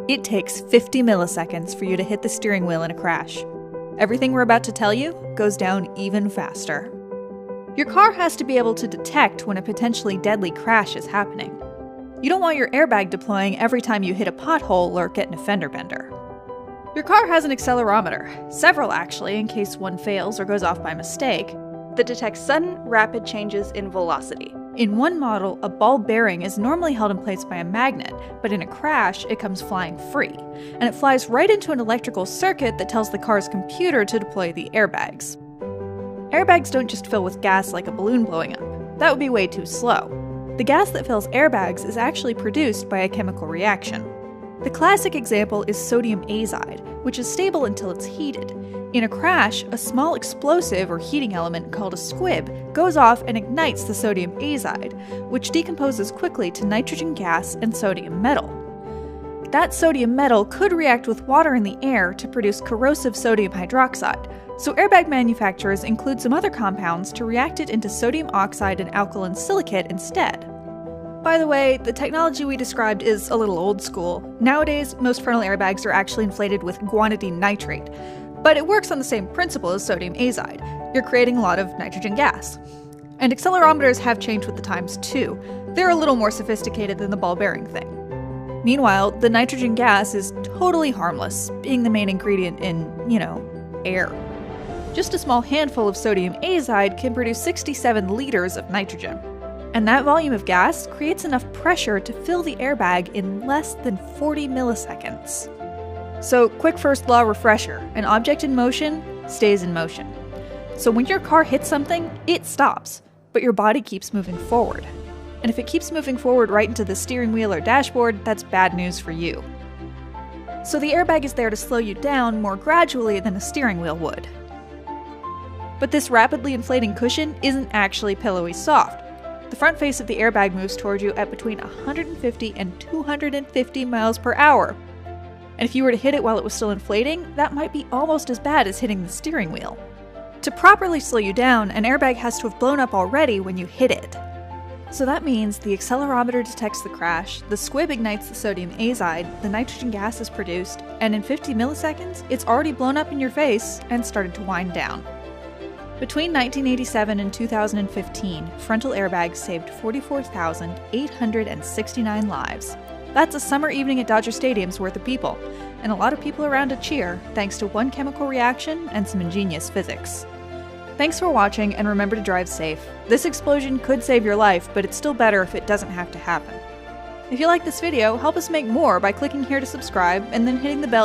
It takes 50 milliseconds for you to hit the steering wheel in a crash. Everything we're about to tell you goes down even faster. Your car has to be able to detect when a potentially deadly crash is happening. You don't want your airbag deploying every time you hit a pothole or get in a fender bender. Your car has an accelerometer, several actually in case one fails or goes off by mistake, that detects sudden, rapid changes in velocity. In one model, a ball bearing is normally held in place by a magnet, but in a crash, it comes flying free, and it flies right into an electrical circuit that tells the car's computer to deploy the airbags. Airbags don't just fill with gas like a balloon blowing up. That would be way too slow. The gas that fills airbags is actually produced by a chemical reaction. The classic example is sodium azide, which is stable until it's heated. In a crash, a small explosive or heating element called a squib goes off and ignites the sodium azide, which decomposes quickly to nitrogen gas and sodium metal. That sodium metal could react with water in the air to produce corrosive sodium hydroxide, so airbag manufacturers include some other compounds to react it into sodium oxide and alkaline silicate instead. By the way, the technology we described is a little old school. Nowadays, most frontal airbags are actually inflated with guanidine nitrate, but it works on the same principle as sodium azide. You're creating a lot of nitrogen gas. And accelerometers have changed with the times too. They're a little more sophisticated than the ball bearing thing. Meanwhile, the nitrogen gas is totally harmless, being the main ingredient in, air. Just a small handful of sodium azide can produce 67 liters of nitrogen. And that volume of gas creates enough pressure to fill the airbag in less than 40 milliseconds. So, quick first law refresher, an object in motion stays in motion. So when your car hits something, it stops, but your body keeps moving forward. And if it keeps moving forward right into the steering wheel or dashboard, that's bad news for you. So the airbag is there to slow you down more gradually than a steering wheel would. But this rapidly inflating cushion isn't actually pillowy soft. The front face of the airbag moves toward you at between 150 and 250 miles per hour. And if you were to hit it while it was still inflating, that might be almost as bad as hitting the steering wheel. To properly slow you down, an airbag has to have blown up already when you hit it. So that means the accelerometer detects the crash, the squib ignites the sodium azide, the nitrogen gas is produced, and in 50 milliseconds, it's already blown up in your face and started to wind down. Between 1987 and 2015, frontal airbags saved 44,869 lives. That's a summer evening at Dodger Stadium's worth of people, and a lot of people around to cheer thanks to one chemical reaction and some ingenious physics. Thanks for watching, and remember to drive safe. This explosion could save your life, but it's still better if it doesn't have to happen. If you like this video, help us make more by clicking here to subscribe and then hitting the bell